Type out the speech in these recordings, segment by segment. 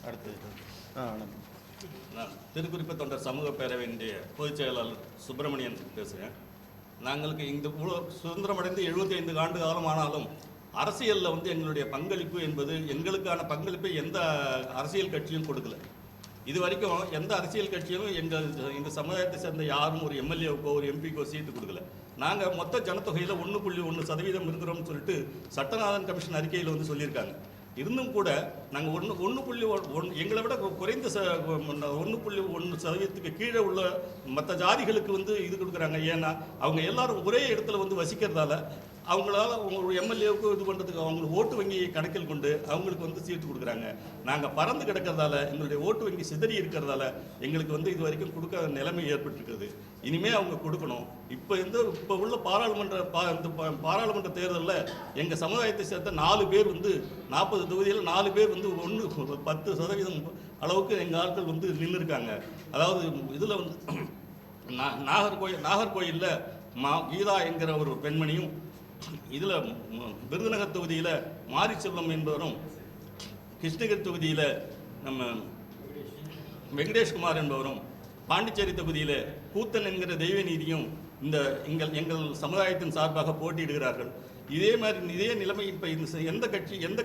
அடுத்தது நான் திருக்குறிப்பு தொண்டர் சமூக பேரவையினுடைய பொதுச் செயலாளர் சுப்பிரமணியன் பேசுகிறேன். நாங்களுக்கு இந்த சுதந்திரமடைந்து 75 ஆண்டு காலம் ஆனாலும் அரசியலில் எங்களுடைய பங்களிப்பு என்பது எங்களுக்கான பங்களிப்பை எந்த அரசியல் கட்சியும் கொடுக்கல. இது வரைக்கும் எந்த அரசியல் கட்சியும் இந்த சமுதாயத்தை சேர்ந்த யாரும் ஒரு எம்எல்ஏவுக்கோ ஒரு எம்பிக்கோ சீட்டு கொடுக்கல. நாங்கள் மொத்த ஜனத்தொகையில் 1.1% இருக்கிறோம்னு சொல்லிட்டு சட்டநாதன் கமிஷன் அறிக்கையில் சொல்லியிருக்காங்க. இருந்தும் கூட நாங்கள் 1.1 எங்களை விட குறைந்த 1.1% கீழே உள்ள மற்ற ஜாதிகளுக்கு இது கொடுக்குறாங்க. ஏன்னா அவங்க எல்லாரும் ஒரே இடத்துல வசிக்கிறதால அவங்களால அவங்க எம்எல்ஏவுக்கு இது பண்ணுறதுக்கு அவங்களுக்கு ஓட்டு வங்கி கணக்கில் கொண்டு அவங்களுக்கு சீட்டு கொடுக்குறாங்க. நாங்கள் பறந்து கிடக்கிறதால எங்களுடைய ஓட்டு வங்கி சிதறி இருக்கிறதால எங்களுக்கு இது வரைக்கும் கொடுக்காத நிலைமை ஏற்பட்டிருக்கிறது. இனிமேல் அவங்க கொடுக்கணும். இப்போ உள்ள பாராளுமன்ற தேர்தலில் எங்கள் சமுதாயத்தை சேர்ந்த 4 பேர் 40 தொகுதியில் 4 பேர் 10% அளவுக்கு எங்கள் ஆட்கள் நின்று இருக்காங்க. அதாவது இதில் நாகர்கோயிலில் கீதா என்கிற ஒரு பெண்மணியும், இதில் விருதுநகர் தொகுதியில் மாரிச்செல்வம் என்பவரும், கிருஷ்ணகிரி தொகுதியில் நம்ம வெங்கடேஷ்குமார் என்பவரும், பாண்டிச்சேரி தொகுதியில் கூத்தன் என்கிற தெய்வநீதியும் எங்கள் சமுதாயத்தின் சார்பாக போட்டியிடுகிறார்கள். இதே நிலைமை இப்போ எந்த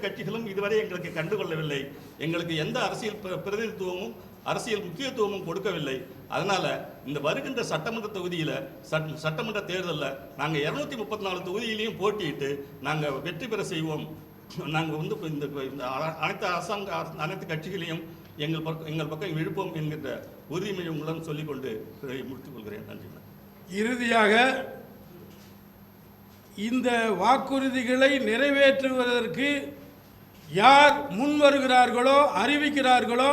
கட்சிகளும் இதுவரை எங்களுக்கு கண்டுகொள்ளவில்லை. எங்களுக்கு எந்த அரசியல் பிரதிநிதித்துவமும் அரசியல் முக்கியத்துவமும் கொடுக்கவில்லை. அதனால் இந்த வருகின்ற சட்டமன்ற தொகுதியில் சட்டமன்ற தேர்தலில் நாங்கள் 234 தொகுதியிலையும் போட்டியிட்டு நாங்கள் வெற்றி பெற செய்வோம். நாங்கள் இந்த அனைத்து கட்சிகளையும் எங்கள் பக்கம் இழுப்போம் என்கின்ற உறுதிமொழி உங்களுடன் சொல்லிக்கொண்டு முடித்துக் கொள்கிறேன். நன்றி. இறுதியாக இந்த வாக்குறுதிகளை நிறைவேற்றுவதற்கு யார் முன் வருகிறார்களோ அறிவிக்கிறார்களோ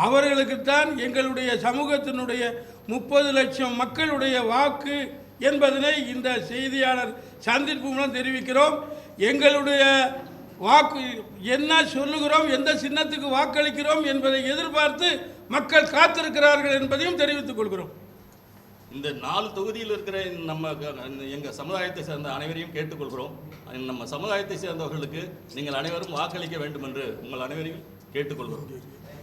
அவர்களுக்குத்தான் எங்களுடைய சமூகத்தினுடைய 30 லட்சம் மக்களுடைய வாக்கு என்பதனை இந்த செய்தியாளர் சந்திப்பு மூலம் தெரிவிக்கிறோம். எங்களுடைய வாக்கு என்ன சொல்லுகிறோம், எந்த சின்னத்துக்கு வாக்களிக்கிறோம் என்பதை எதிர்பார்த்து மக்கள் காத்திருக்கிறார்கள் என்பதையும் தெரிவித்துக் கொள்கிறோம். இந்த 4 தொகுதியில் இருக்கிற எங்கள் சமுதாயத்தை சேர்ந்த அனைவரையும் கேட்டுக்கொள்கிறோம். நம்ம சமுதாயத்தை சேர்ந்தவர்களுக்கு நீங்கள் அனைவரும் வாக்களிக்க வேண்டும் என்று உங்கள் அனைவரையும் கேட்டுக்கொள்கிறோம்.